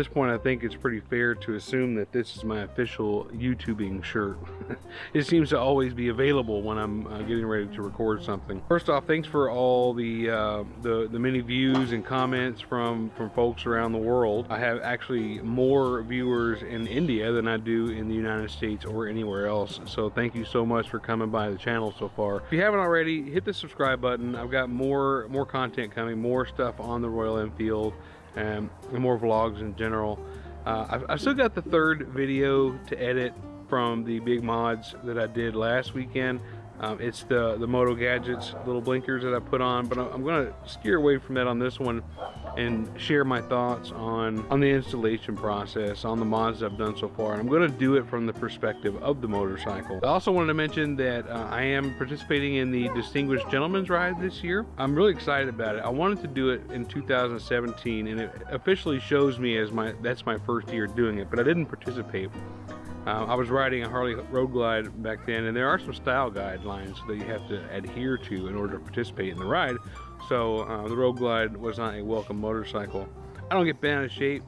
this point, I think it's pretty fair to assume that this is my official YouTubing shirt. It seems to always be available when I'm getting ready to record something. First off, thanks for all the many views and comments from folks around the world. I have actually more viewers in India than I do in the United States or anywhere else. So thank you so much for coming by the channel so far. If you haven't already, hit the subscribe button. I've got more content coming, more stuff on the Royal Enfield, and more vlogs in general. I've still got the third video to edit from the big mods that I did last weekend. It's the Moto Gadgets little blinkers that I put on, but I'm going to steer away from that on this one and share my thoughts on the installation process, on the mods I've done so far. And I'm going to do it from the perspective of the motorcycle. I also wanted to mention that I am participating in the Distinguished Gentleman's Ride this year. I'm really excited about it. I wanted to do it in 2017, and it officially shows me as that's my first year doing it, but I didn't participate. I was riding a Harley Road Glide back then, and there are some style guidelines that you have to adhere to in order to participate in the ride. So the Road Glide was not a welcome motorcycle. I don't get bent out of shape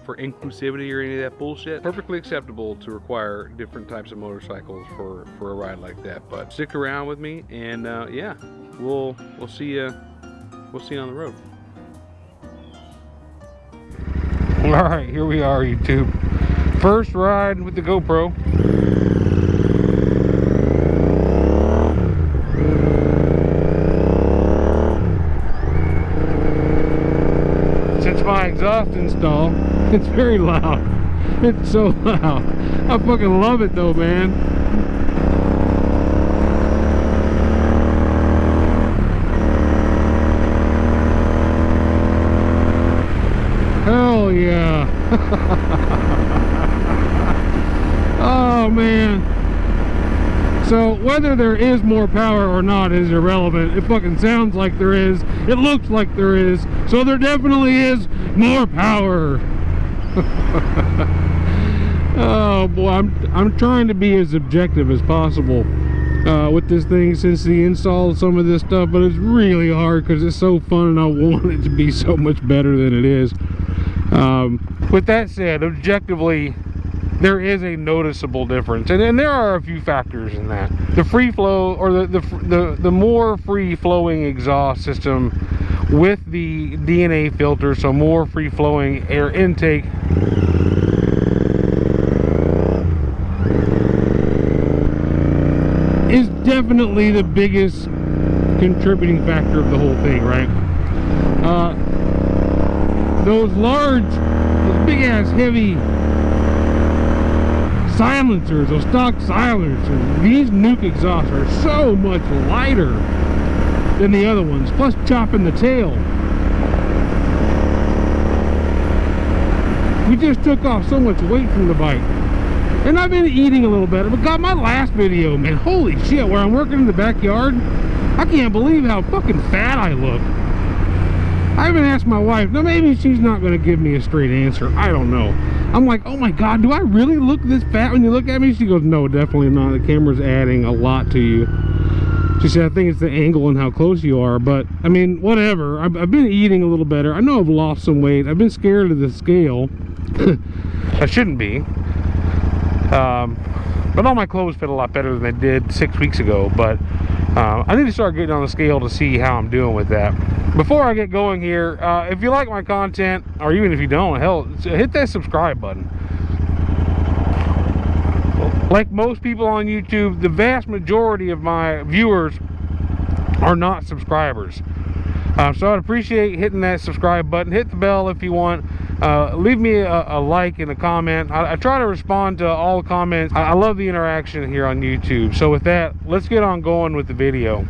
for inclusivity or any of that bullshit. Perfectly acceptable to require different types of motorcycles for a ride like that. But stick around with me, and yeah, we'll see you on the road. All right, here we are, YouTube. First ride with the GoPro. Since my exhaust install, it's very loud. It's so loud. I fucking love it though, man. Hell yeah. Oh man. So whether there is more power or not is irrelevant. It fucking sounds like there is. It looks like there is. So there definitely is more power. Oh boy, I'm trying to be as objective as possible with this thing since the install of some of this stuff, but it's really hard because it's so fun and I want it to be so much better than it is. With that said, objectively, there is a noticeable difference, and there are a few factors in that. The free flow, or the more free flowing exhaust system with the DNA filter, so more free flowing air intake, is definitely the biggest contributing factor of the whole thing, right? Those big ass heavy silencers, those stock silencers, these Nuke exhausts are so much lighter than the other ones, plus chopping the tail. We just took off so much weight from the bike, and I've been eating a little better. But God, my last video, man, holy shit, where I'm working in the backyard, I can't believe how fucking fat I look. I even asked my wife. Now maybe she's not going to give me a straight answer, I don't know. I'm like, oh my God, do I really look this fat when you look at me? She goes, no, definitely not. The camera's adding a lot to you. She said, I think it's the angle and how close you are. But I mean, whatever. I've been eating a little better. I know I've lost some weight. I've been scared of the scale. I shouldn't be. But all my clothes fit a lot better than they did 6 weeks ago. But I need to start getting on the scale to see how I'm doing with that. Before I get going here, if you like my content, or even if you don't, hell, hit that subscribe button. Like most people on YouTube, the vast majority of my viewers are not subscribers. So I'd appreciate hitting that subscribe button. Hit the bell if you want. Leave me a like and a comment. I try to respond to all the comments. I love the interaction here on YouTube. So with that, let's get on going with the video.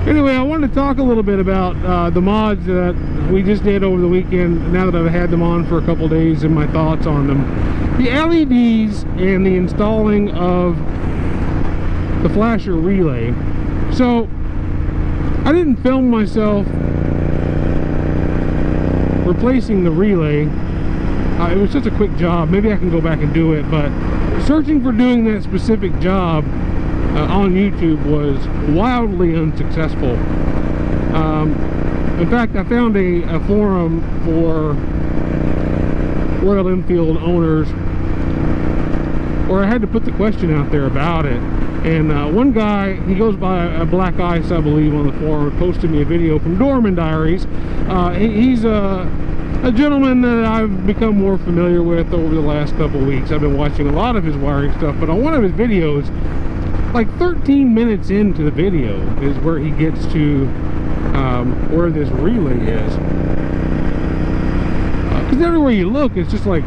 Anyway, I wanted to talk a little bit about the mods that we just did over the weekend, now that I've had them on for a couple days, and my thoughts on them. The LEDs and the installing of the flasher relay. So, I didn't film myself replacing the relay. It was such a quick job. Maybe I can go back and do it, but searching for doing that specific job on YouTube was wildly unsuccessful. In fact, I found a forum for Royal Enfield owners, or I had to put the question out there about it. And one guy, he goes by Black Ice, I believe, on the forum, posted me a video from Dorman Diaries. He's a gentleman that I've become more familiar with over the last couple of weeks. I've been watching a lot of his wiring stuff, but on one of his videos, like 13 minutes into the video, is where he gets to where this relay is. Because everywhere you look, it's just like,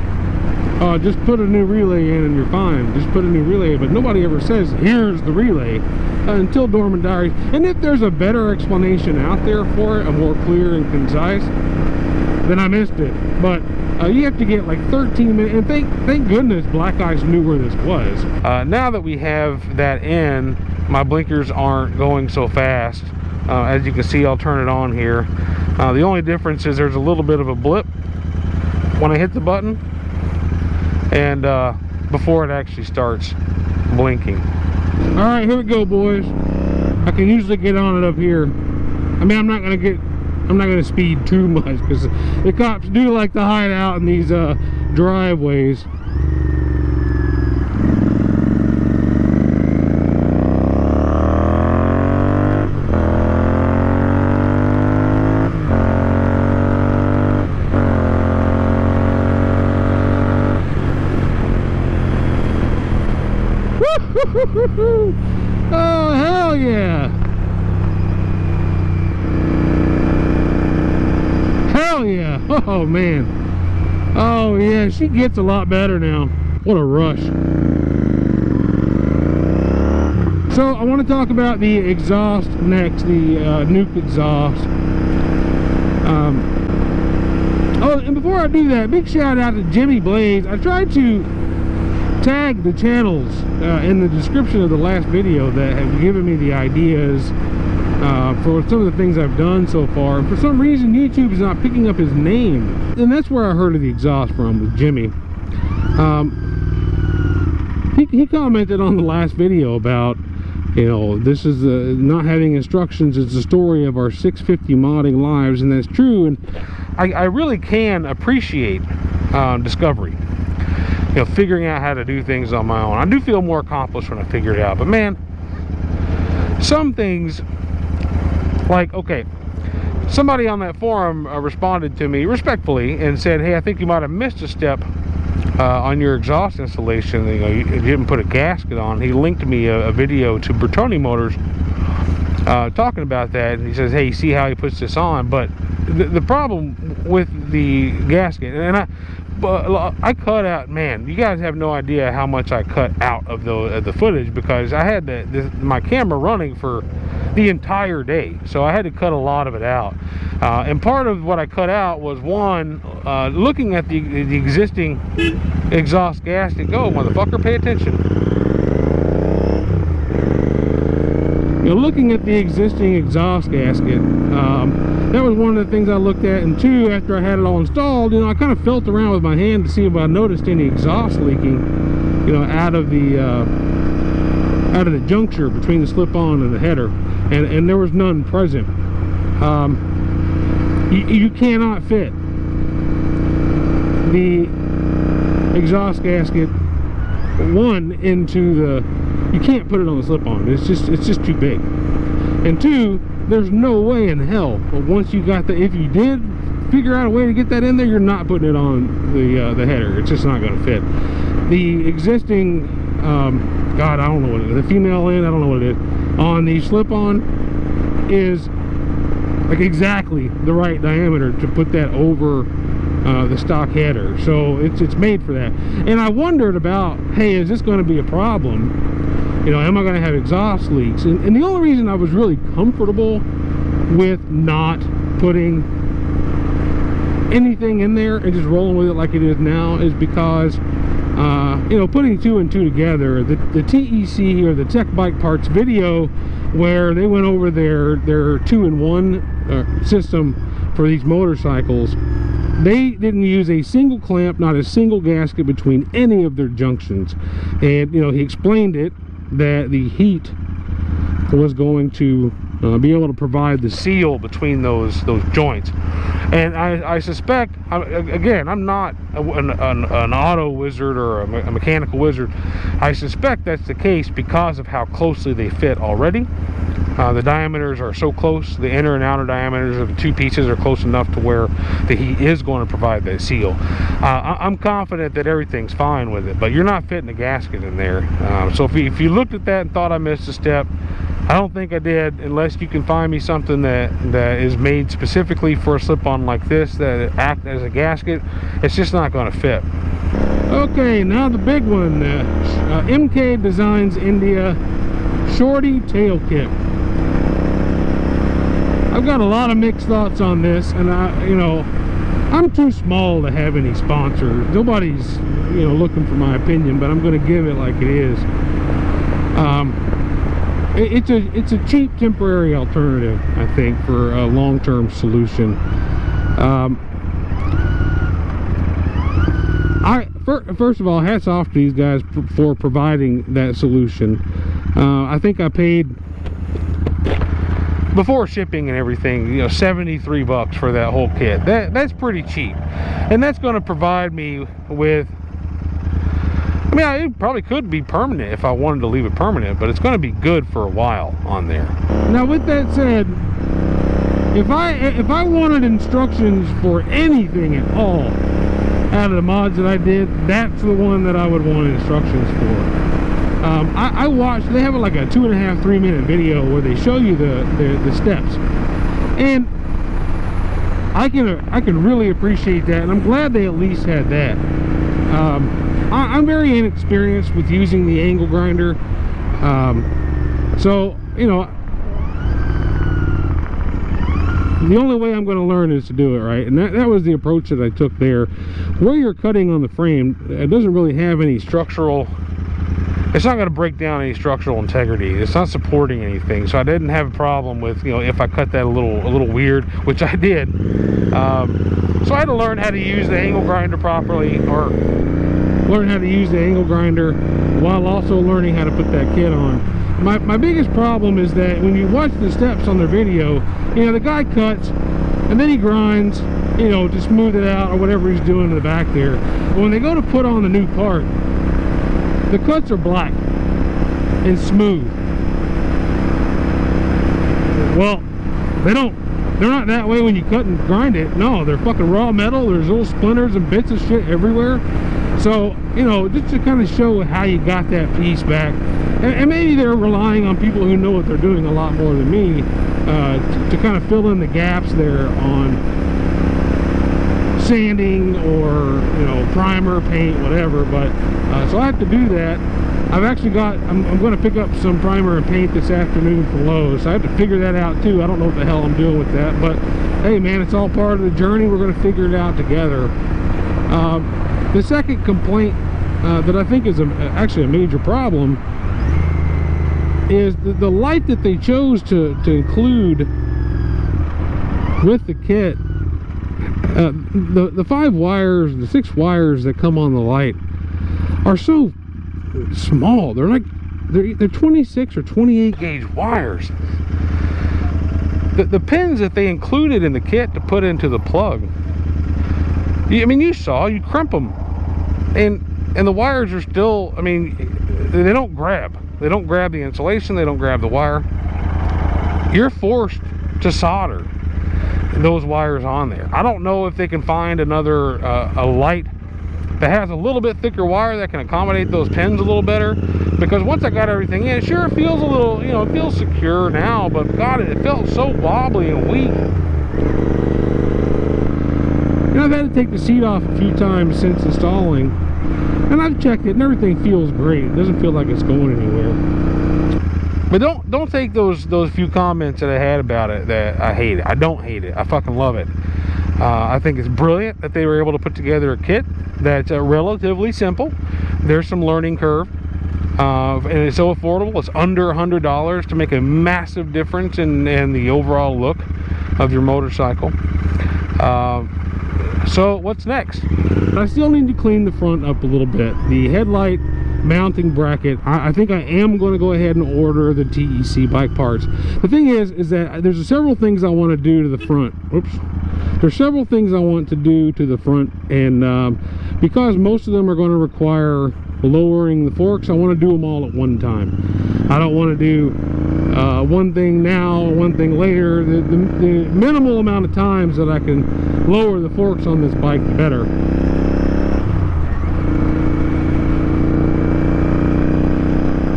just put a new relay in and you're fine. Just put a new relay in, but nobody ever says, here's the relay, until Dorman Diaries. And if there's a better explanation out there for it, a more clear and concise, then I missed it. But you have to get like 13 minutes, and thank goodness Black Ice knew where this was. Now that we have that in, my blinkers aren't going so fast. As you can see, I'll turn it on here. The only difference is there's a little bit of a blip when I hit the button, and before it actually starts blinking. All right, here we go, boys. I can usually get on it up here. I mean, I'm not gonna speed too much, because the cops do like to hide out in these driveways. Oh, hell yeah. Hell yeah. Oh man. Oh yeah, she gets a lot better now. What a rush. So I want to talk about the exhaust next, the Nuke Exhaust. Oh, and before I do that, big shout out to Jimmy Blaze. I tried to tag the channels in the description of the last video that have given me the ideas for some of the things I've done so far. And for some reason, YouTube is not picking up his name, and that's where I heard of the exhaust from, with Jimmy. He commented on the last video about, you know, this is not having instructions. It's the story of our 650 modding lives, and that's true. And I really can appreciate discovery. You know, figuring out how to do things on my own. I do feel more accomplished when I figure it out. But man, some things, like, okay, somebody on that forum responded to me respectfully and said, hey, I think you might have missed a step on your exhaust installation. You know, you didn't put a gasket on. He linked me a video to Bertoni Motors talking about that, and he says, hey, you see how he puts this on? But the problem with the gasket, and I cut out, man, you guys have no idea how much I cut out of the footage, because I had my camera running for the entire day, so I had to cut a lot of it out. And part of what I cut out was, one, looking at the existing exhaust gasket. Go, motherfucker, pay attention. You know, looking at the existing exhaust gasket, that was one of the things I looked at. And two, after I had it all installed, you know, I kind of felt around with my hand to see if I noticed any exhaust leaking, you know, out of the juncture between the slip-on and the header, and there was none present. You cannot fit the exhaust gasket into the, you can't put it on the slip-on. It's just too big. And two, there's no way in hell, but once you got if you did figure out a way to get that in there, you're not putting it on the header. It's just not going to fit. The existing God, I don't know what it is, the female end, I don't know what it is, on the slip-on is like exactly the right diameter to put that over the stock header. So it's made for that. And I wondered about, hey, is this going to be a problem? You know, am I going to have exhaust leaks? And the only reason I was really comfortable with not putting anything in there and just rolling with it like it is now is because you know, putting two and two together, the TEC, or the Tech Bike Parts video, where they went over their 2-in-1 system for these motorcycles, they didn't use a single clamp, not a single gasket between any of their junctions. And you know, he explained it, that the heat was going to be able to provide the seal between those joints. And I suspect, again, I'm not an auto wizard or a mechanical wizard. I suspect that's the case because of how closely they fit already. The diameters are so close, the inner and outer diameters of the two pieces are close enough to where the heat is going to provide that seal. I'm confident that everything's fine with it, but you're not fitting a gasket in there. So if you looked at that and thought I missed a step, I don't think I did, unless you can find me something that is made specifically for a slip-on like this that acts as a gasket. It's just not going to fit. Okay, now the big one, MK Designs India Shorty Tail Kit. I've got a lot of mixed thoughts on this, and I'm too small to have any sponsors. Nobody's looking for my opinion, but I'm going to give it like it is. It's a cheap temporary alternative, I think, for a long-term solution. First of all, hats off to these guys for providing that solution. I think I paid, before shipping and everything, 73 bucks for that whole kit. That's pretty cheap, and that's going to provide me with, I mean, it probably could be permanent if I wanted to leave it permanent, but it's going to be good for a while on there. Now, with that said, if I wanted instructions for anything at all out of the mods that I did, that's the one that I would want instructions for. I watched, they have like a 2.5–3 minute video where they show you the steps, and I can really appreciate that, and I'm glad they at least had that. I'm very inexperienced with using the angle grinder, so the only way I'm going to learn is to do it right, and that was the approach that I took there. Where you're cutting on the frame, it doesn't really have any structural, it's not going to break down any structural integrity. It's not supporting anything, so I didn't have a problem with, if I cut that a little weird, which I did. So I had to learn how to use the angle grinder properly, or learn how to use the angle grinder while also learning how to put that kit on. My biggest problem is that when you watch the steps on their video, the guy cuts and then he grinds, to smooth it out or whatever he's doing in the back there. But when they go to put on the new part, the cuts are black and smooth. Well, they're not that way when you cut and grind it. No, they're fucking raw metal. There's little splinters and bits of shit everywhere. So, just to kind of show how you got that piece back. And maybe they're relying on people who know what they're doing a lot more than me, to kind of fill in the gaps there on sanding or primer, paint, whatever. But so I have to do that. I've actually got, I'm going to pick up some primer and paint this afternoon from Lowe's, so I have to figure that out too. I don't know what the hell I'm doing with that, but hey man, it's all part of the journey. We're going to figure it out together. The second complaint that I think is actually a major problem is the light that they chose to include with the kit. The 5 wires, the 6 wires that come on the light are so small. They're 26 or 28 gauge wires. The pins that they included in the kit to put into the plug, I mean, you crimp them, and the wires are still, I mean, they don't grab the insulation, they don't grab the wire. You're forced to solder those wires on there. I don't know if they can find another a light that has a little bit thicker wire that can accommodate those pins a little better, because once I got everything in, sure, it feels a little, it feels secure now, but God, it felt so wobbly and weak. I've had to take the seat off a few times since installing, and I've checked it and everything feels great. It doesn't feel like it's going anywhere. But don't take those few comments that I had about it that I hate it. I don't hate it. I fucking love it. I think it's brilliant that they were able to put together a kit that's relatively simple. There's some learning curve, and it's so affordable. It's under $100 to make a massive difference in the overall look of your motorcycle. So what's next? I still need to clean the front up a little bit. The headlight mounting bracket. I think I am going to go ahead and order the TEC bike parts. The thing is that there's several things I want to do to the front. Oops. There's several things I want to do to the front, and because most of them are going to require lowering the forks, I want to do them all at one time. I don't want to do one thing now, one thing later. The minimal amount of times that I can lower the forks on this bike, the better.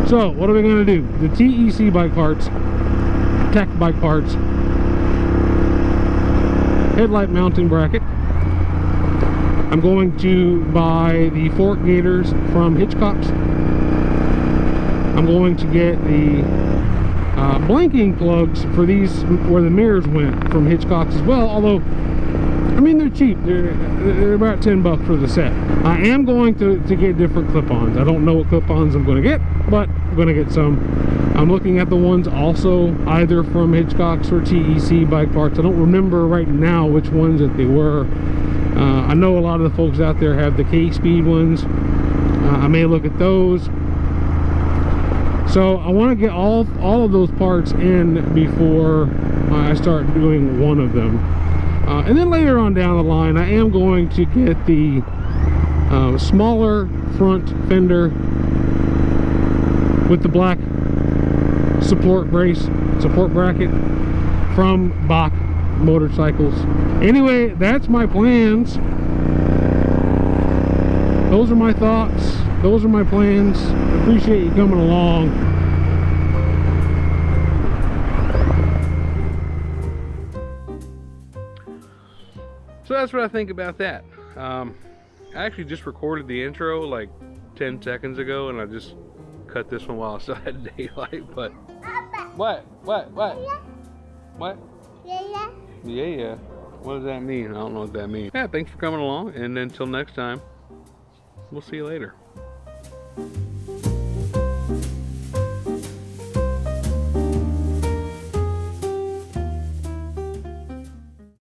So what are we going to do? The TEC bike parts, tech bike parts, headlight mounting bracket. I'm going to buy the fork gaiters from Hitchcock's. I'm going to get the blinking plugs for these where the mirrors went from Hitchcock's as well, although I mean they're cheap. They're about $10 for the set. I am going to get different clip-ons. I don't know what clip-ons I'm going to get, but I'm going to get some. I'm looking at the ones also either from Hitchcock's or TEC bike parts. I don't remember right now which ones that they were. I know a lot of the folks out there have the K-Speed ones. I may look at those. So I want to get all of those parts in before I start doing one of them. And then later on down the line, I am going to get the smaller front fender with the black support bracket from BAAK Motorcycles. Anyway, that's my plans. Those are my thoughts. Those are my plans. I appreciate you coming along. So that's what I think about that. I actually just recorded the intro like 10 seconds ago, and I just cut this one while I still had daylight. But what? Yeah. What does that mean? I don't know what that means. Yeah, thanks for coming along, and until next time, we'll see you later.